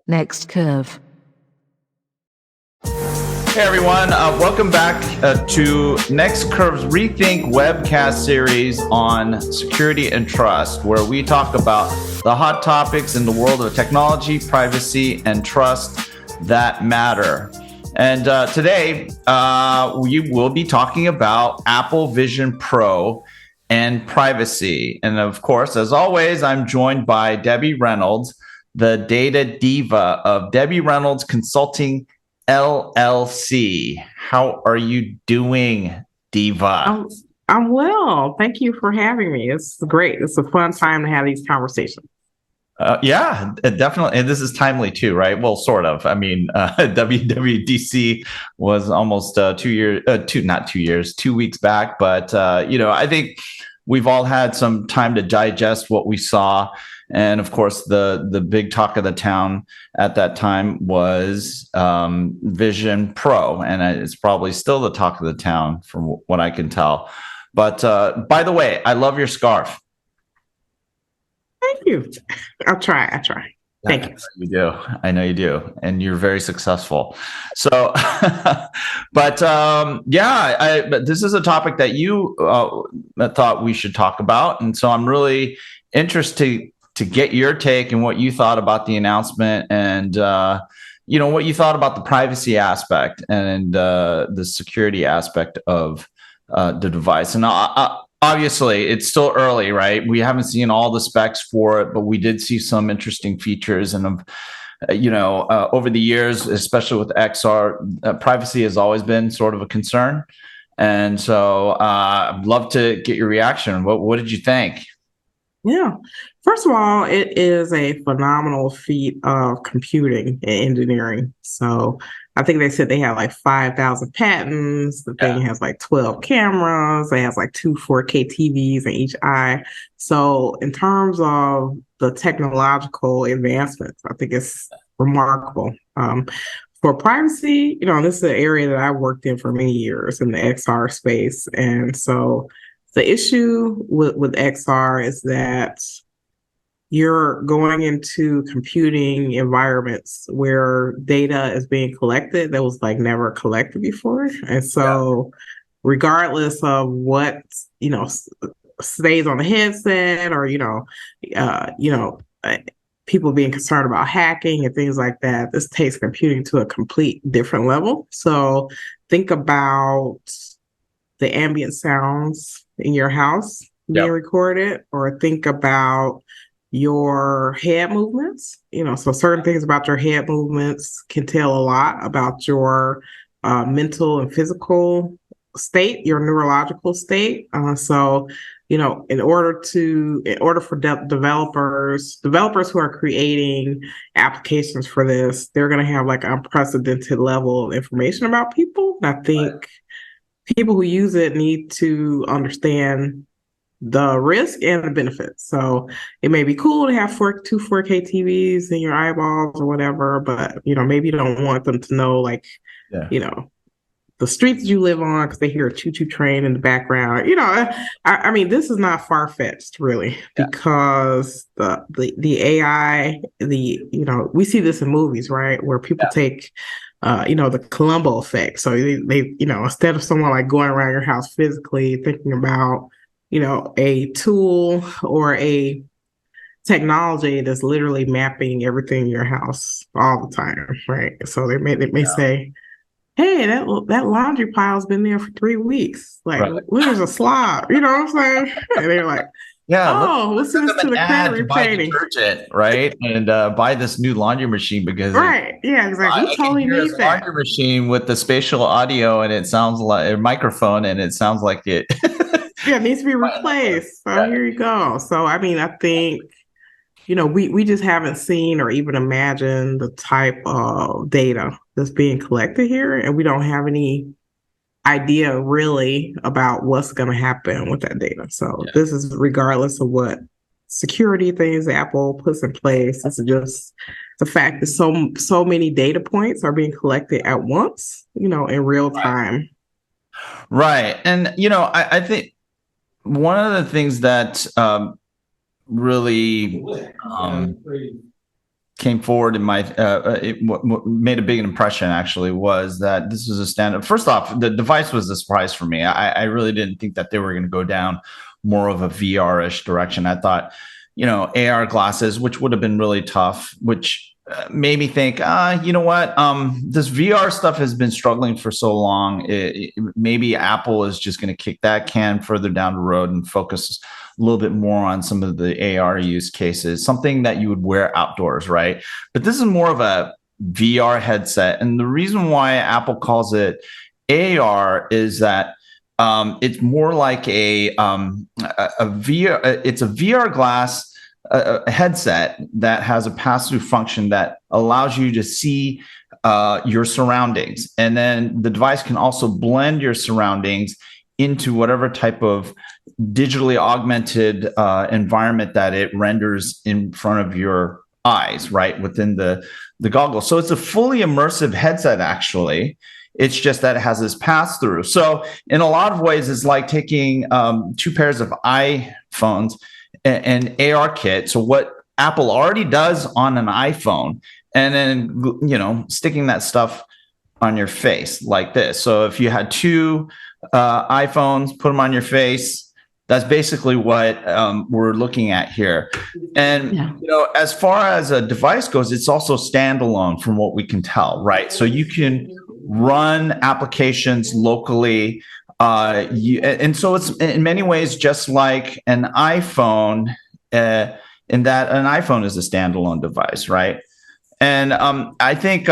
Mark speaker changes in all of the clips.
Speaker 1: Next curve.
Speaker 2: Hey everyone, welcome back to Next Curve's Rethink webcast series on security and trust, where we talk about the hot topics in the world of technology, privacy, and trust that matter. And today, we will be talking about Apple Vision Pro and privacy. And of course, as always, I'm joined by Debbie Reynolds, the Data Diva of Debbie Reynolds Consulting LLC. How are you doing, Diva?
Speaker 3: I'm well. Thank you for having me. It's great. It's a fun time to have these conversations.
Speaker 2: Yeah, definitely. And this is timely too, right? Well, sort of. I mean, WWDC was almost 2 weeks back. But, I think we've all had some time to digest what we saw. And of course, the big talk of the town at that time was Vision Pro. And it's probably still the talk of the town from what I can tell. But by the way, I love your scarf.
Speaker 3: Thank you. I'll try. Thank you.
Speaker 2: You do. I know you do. And you're very successful. So, but this is a topic that you thought we should talk about. And so I'm really interested to get your take and what you thought about the announcement and, what you thought about the privacy aspect and the security aspect of the device. And obviously, it's still early, right? We haven't seen all the specs for it, but we did see some interesting features. And, over the years, especially with XR, privacy has always been sort of a concern. And so I'd love to get your reaction. What did you think?
Speaker 3: Yeah. First of all, it is a phenomenal feat of computing and engineering. So I think they said they have like 5,000 patents. The thing has like 12 cameras. It has like 2 4K TVs in each eye. So in terms of the technological advancements, I think it's remarkable. For privacy, this is an area that I worked in for many years in the XR space. And so the issue with XR is that you're going into computing environments where data is being collected that was like never collected before. And so regardless of what, stays on the headset or, people being concerned about hacking and things like that, this takes computing to a complete different level. So think about the ambient sounds in your house being recorded, or think about your head movements. So certain things about your head movements can tell a lot about your mental and physical state, your neurological state. In order for developers who are creating applications for this, they're going to have like unprecedented level of information about people. And I think people who use it need to understand the risk and the benefits. So it may be cool to have 2 4K TVs in your eyeballs or whatever, but maybe you don't want them to know the streets you live on because they hear a choo-choo train in the background. I mean, this is not far-fetched really, because the AI, we see this in movies, right, where people take the Columbo effect. So they instead of someone like going around your house physically thinking about, a tool or a technology that's literally mapping everything in your house all the time, right? So they may say, hey, that laundry pile's been there for 3 weeks. Like, where's a slob? You know what I'm saying? And they're like, listen to the credit repainting,
Speaker 2: right? And buy this new laundry machine because
Speaker 3: exactly. You totally need that
Speaker 2: laundry machine with the spatial audio, and it sounds like a microphone, and it sounds like it.
Speaker 3: It needs to be replaced. So here you go. So I mean, I think we just haven't seen or even imagined the type of data that's being collected here, and we don't have any idea really about what's going to happen with that data. So this is regardless of what security things Apple puts in place. It's just the fact that so many data points are being collected at once, in real time.
Speaker 2: Right. And, I think one of the things that really came forward in my what made a big impression actually was that this was a standard. First off, the device was a surprise for me. I really didn't think that they were going to go down more of a VR-ish direction. I thought, AR glasses, which would have been really tough, which made me think, you know what? This VR stuff has been struggling for so long. Maybe Apple is just going to kick that can further down the road and focus a little bit more on some of the AR use cases, something that you would wear outdoors, right? But this is more of a VR headset. And the reason why Apple calls it AR is that it's more like a VR. It's a VR glass, a headset that has a pass-through function that allows you to see your surroundings, and then the device can also blend your surroundings into whatever type of digitally augmented environment that it renders in front of your eyes, right, within the goggles. So it's a fully immersive headset, actually. It's just that it has this pass through. So in a lot of ways, it's like taking two pairs of iPhones and AR kit. So what Apple already does on an iPhone, and then, sticking that stuff on your face like this. So if you had two iPhones, put them on your face. That's basically what we're looking at here. And, as far as a device goes, it's also standalone from what we can tell, right? So you can run applications locally. And so it's in many ways just like an iPhone, in that an iPhone is a standalone device, right? And I think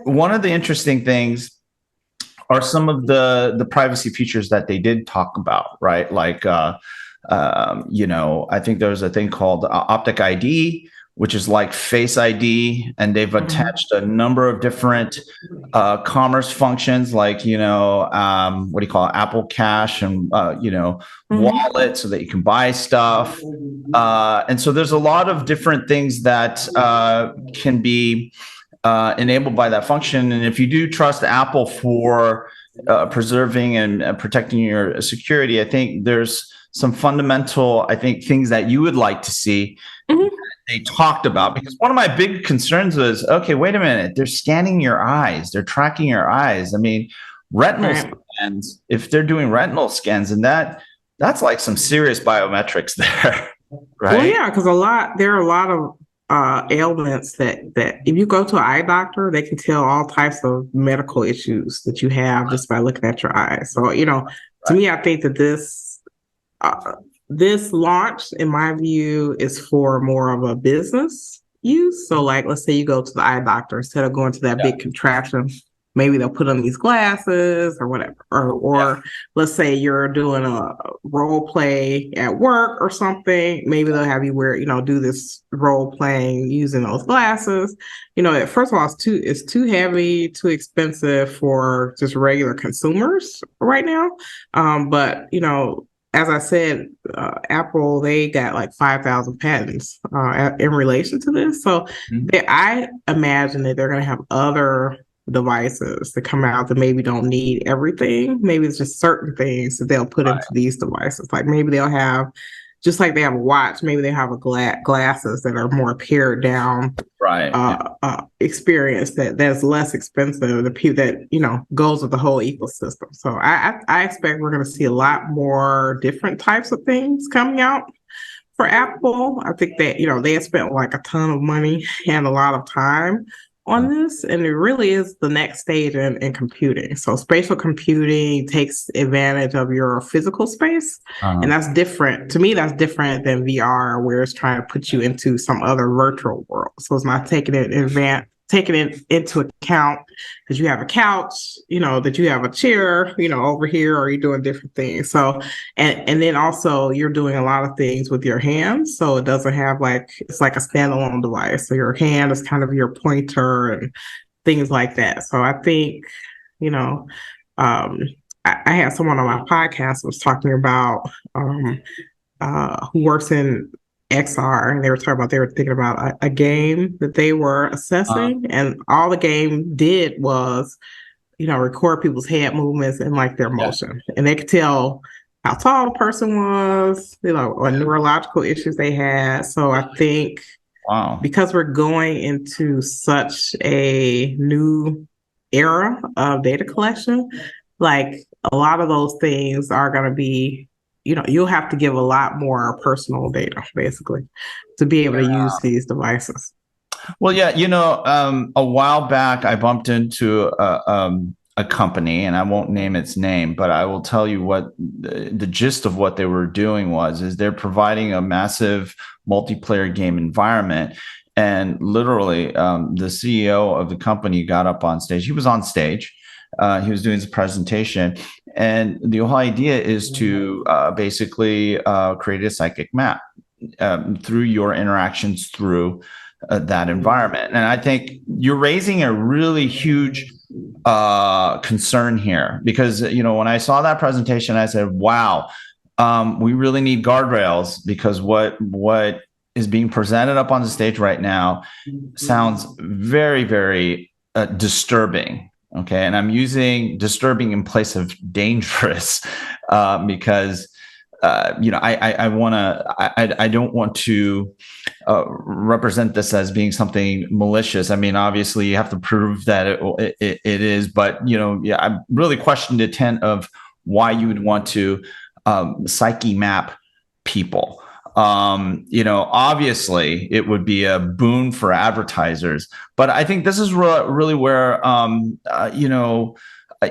Speaker 2: one of the interesting things are some of the privacy features that they did talk about, right? Like, I think there's a thing called Optic ID, which is like Face ID, and they've attached a number of different commerce functions, like, what do you call it? Apple Cash and, wallet, so that you can buy stuff. And so there's a lot of different things that can be enabled by that function. And if you do trust Apple for preserving and protecting your security, I think there's some fundamental, things that you would like to see they talked about. Because one of my big concerns was, okay, wait a minute, they're scanning your eyes, they're tracking your eyes. I mean, retinal scans, if they're doing retinal scans, and that's like some serious biometrics there, right?
Speaker 3: Well, yeah, because there are a lot of ailments that if you go to an eye doctor, they can tell all types of medical issues that you have just by looking at your eyes. So, to me, I think that this launch, in my view, is for more of a business use. So, like, let's say you go to the eye doctor, instead of going to that big contraption, maybe they'll put on these glasses or whatever. Or let's say you're doing a role play at work or something. Maybe they'll have you wear, do this role playing using those glasses. First of all, it's too heavy, too expensive for just regular consumers right now. But, as I said, Apple, they got like 5,000 patents in relation to this. So I imagine that they're going to have other devices that come out that maybe don't need everything. Maybe it's just certain things that they'll put into these devices. Like maybe they'll have, just like they have a watch, maybe they have glasses that are more pared down experience that's less expensive. The people that, goes with the whole ecosystem. So I expect we're going to see a lot more different types of things coming out for Apple. I think that, they have spent like a ton of money and a lot of time on this, and it really is the next stage in computing. So spatial computing takes advantage of your physical space, and that's different. To me, that's different than VR, where it's trying to put you into some other virtual world. So it's not taking it into account that you have a couch, that you have a chair, over here, or you're doing different things. So, and then also you're doing a lot of things with your hands. So it doesn't have it's like a standalone device. So your hand is kind of your pointer and things like that. So I think, I had someone on my podcast was talking about who works in XR, and they were thinking about a game that they were assessing, and all the game did was, record people's head movements and like their motion, and they could tell how tall the person was, what neurological issues they had. So I think
Speaker 2: Wow.
Speaker 3: because we're going into such a new era of data collection, like a lot of those things are going to be, you'll have to give a lot more personal data basically to be able to use these devices.
Speaker 2: Well, yeah, a while back I bumped into a company, and I won't name its name, but I will tell you what the gist of what they were doing is they're providing a massive multiplayer game environment. And literally, the CEO of the company got up on stage. He was on stage. He was doing his presentation. And the whole idea is to basically create a psychic map through your interactions through that environment. And I think you're raising a really huge concern here, because when I saw that presentation, I said, "Wow, we really need guardrails," because what is being presented up on the stage right now sounds very, very disturbing. Okay, and I'm using disturbing in place of dangerous because I don't want to represent this as being something malicious. I mean, obviously, you have to prove that it is, but I really question the intent of why you would want to psyche map people. Obviously, it would be a boon for advertisers, but I think this is really where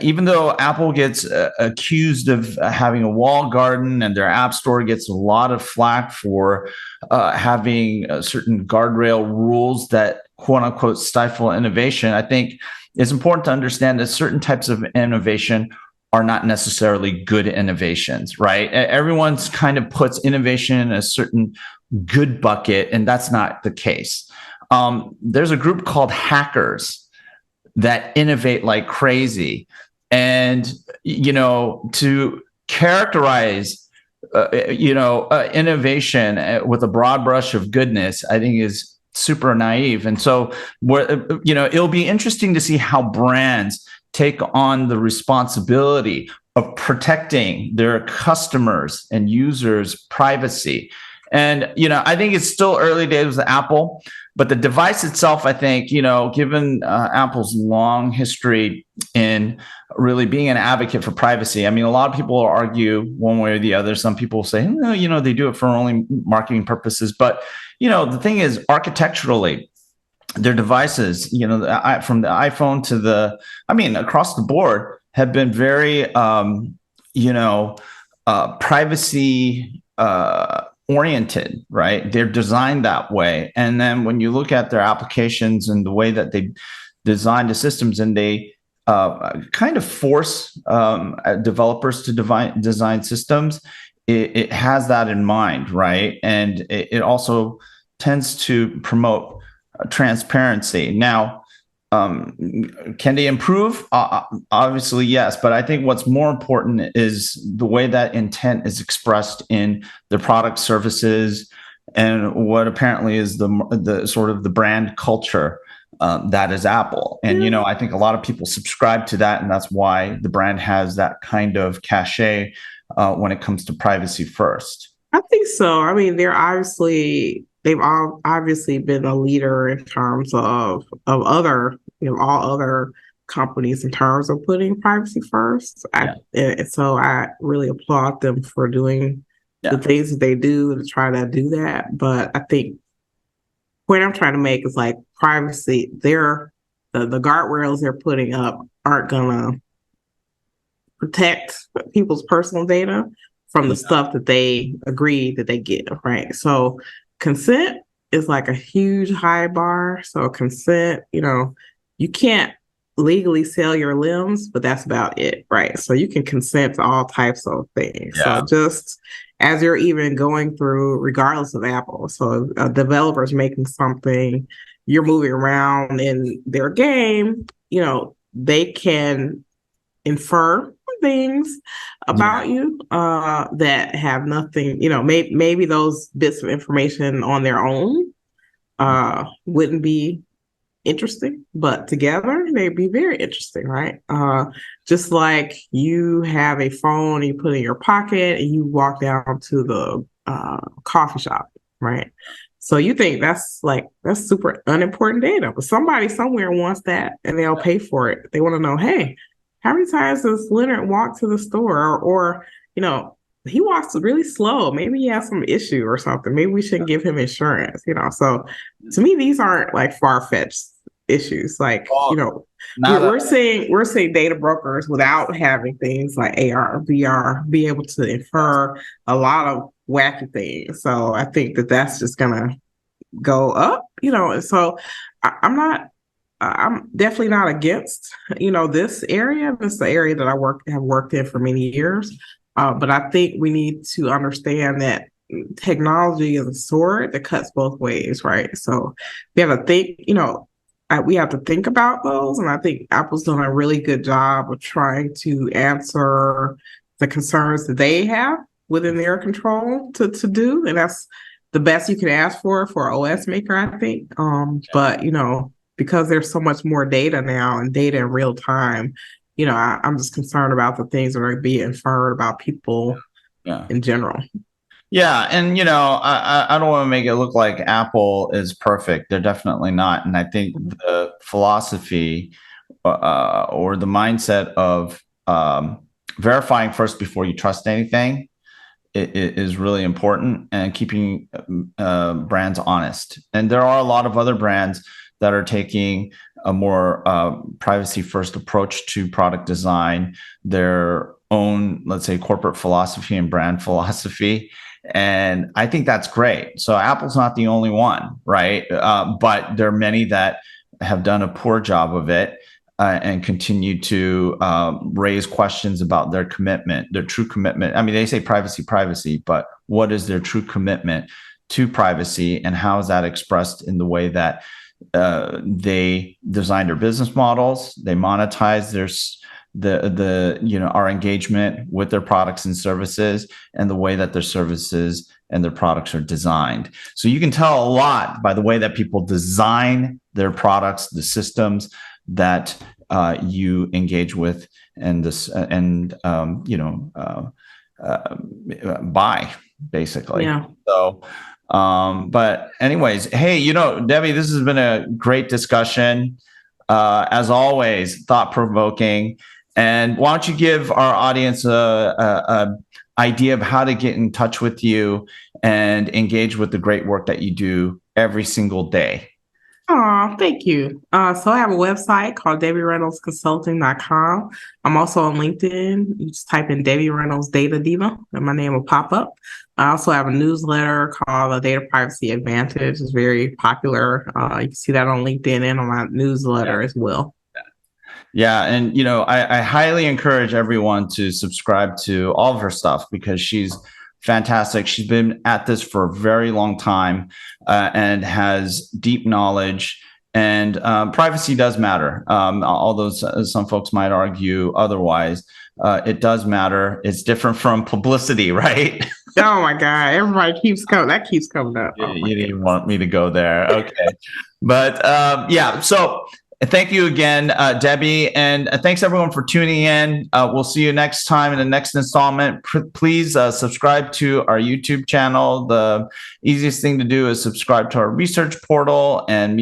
Speaker 2: even though Apple gets accused of having a walled garden, and their app store gets a lot of flack for having certain guardrail rules that quote unquote stifle innovation, I think it's important to understand that certain types of innovation are not necessarily good innovations, right? Everyone's kind of puts innovation in a certain good bucket, and that's not the case. There's a group called hackers that innovate like crazy. And, to characterize, innovation with a broad brush of goodness, I think is super naive. And so, it'll be interesting to see how brands take on the responsibility of protecting their customers and users' privacy. And, I think it's still early days with Apple, but the device itself, I think, given Apple's long history in really being an advocate for privacy, I mean, a lot of people argue one way or the other. Some people say, no, they do it for only marketing purposes. But, the thing is, architecturally, their devices, from the iPhone to across the board, have been very, privacy oriented, right? They're designed that way. And then when you look at their applications and the way that they design the systems, and they kind of force developers to design systems, it has that in mind, right? And it also tends to promote transparency. Now, can they improve? Obviously, yes. But I think what's more important is the way that intent is expressed in the product, services, and what apparently is the sort of the brand culture that is Apple. And, I think a lot of people subscribe to that. And that's why the brand has that kind of cachet when it comes to privacy first.
Speaker 3: I think so. I mean, they've all obviously been a leader in terms of other, all other companies in terms of putting privacy first. And so I really applaud them for doing the things that they do to try to do that. But I think what I'm trying to make is like privacy, the guardrails they're putting up aren't gonna protect people's personal data from the stuff that they agree that they get, right? So consent is like a huge high bar. So consent, you can't legally sell your limbs, but that's about it, right? So you can consent to all types of things.
Speaker 2: Yeah.
Speaker 3: So just as you're even going through, regardless of Apple, so a developer's making something, you're moving around in their game, they can infer things about you that have nothing, maybe those bits of information on their own wouldn't be interesting, but together they'd be very interesting, right? Just like you have a phone you put in your pocket and you walk down to the coffee shop, right? So you think that's super unimportant data, but somebody somewhere wants that and they'll pay for it. They want to know, hey, how many times does Leonard walk to the store? Or he walks really slow. Maybe he has some issue or something. Maybe we shouldn't give him insurance, So to me, these aren't like far-fetched issues. Like, we're seeing data brokers without having things like AR, VR, be able to infer a lot of wacky things. So I think that's just gonna go up, and so I'm definitely not against, this area. This is the area that have worked in for many years. But I think we need to understand that technology is a sword that cuts both ways, right? So we have to think, we have to think about those. And I think Apple's done a really good job of trying to answer the concerns that they have within their control to do. And that's the best you can ask for an OS maker, I think. But, because there's so much more data now and data in real time, I'm just concerned about the things that are being inferred about people in general.
Speaker 2: Yeah. And, I don't want to make it look like Apple is perfect. They're definitely not. And I think the philosophy or the mindset of verifying first before you trust anything is really important, and keeping brands honest. And there are a lot of other brands that are taking a more privacy first approach to product design, their own, let's say, corporate philosophy and brand philosophy. And I think that's great. So Apple's not the only one, right? But there are many that have done a poor job of it and continue to raise questions about their commitment, their true commitment. I mean, they say privacy, but what is their true commitment to privacy, and how is that expressed in the way that they design their business models, they monetize our engagement with their products and services, and the way that their services and their products are designed. So you can tell a lot by the way that people design their products, the systems that you engage with, and buy, basically.
Speaker 3: Yeah.
Speaker 2: So. But anyways, hey, Debbie, this has been a great discussion. As always, thought-provoking. And why don't you give our audience a idea of how to get in touch with you and engage with the great work that you do every single day?
Speaker 3: Oh, thank you. So I have a website called DebbieReynoldsConsulting.com. I'm also on LinkedIn. You just type in Debbie Reynolds Data Diva and my name will pop up. I also have a newsletter called The Data Privacy Advantage. It's very popular. You can see that on LinkedIn and on my newsletter as well.
Speaker 2: Yeah. And, I highly encourage everyone to subscribe to all of her stuff, because she's fantastic. She's been at this for a very long time and has deep knowledge. And privacy does matter. Although some folks might argue otherwise, it does matter. It's different from publicity, right?
Speaker 3: Oh my God! Everybody keeps coming. That keeps coming up.
Speaker 2: You didn't want me to go there, okay? But yeah. So thank you again, Debbie, and thanks everyone for tuning in. We'll see you next time in the next installment. Please subscribe to our YouTube channel. The easiest thing to do is subscribe to our research portal, and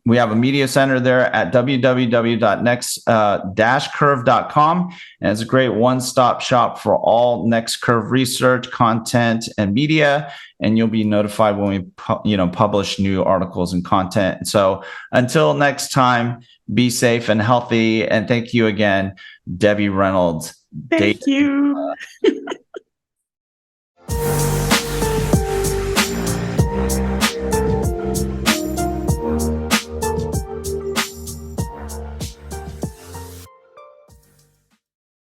Speaker 2: we have a media center there at www.next-curve.com, and it's a great one-stop shop for all Next Curve research, content, and media. And you'll be notified when we publish new articles and content. So until next time, be safe and healthy. And thank you again, Debbie Reynolds.
Speaker 3: Thank you.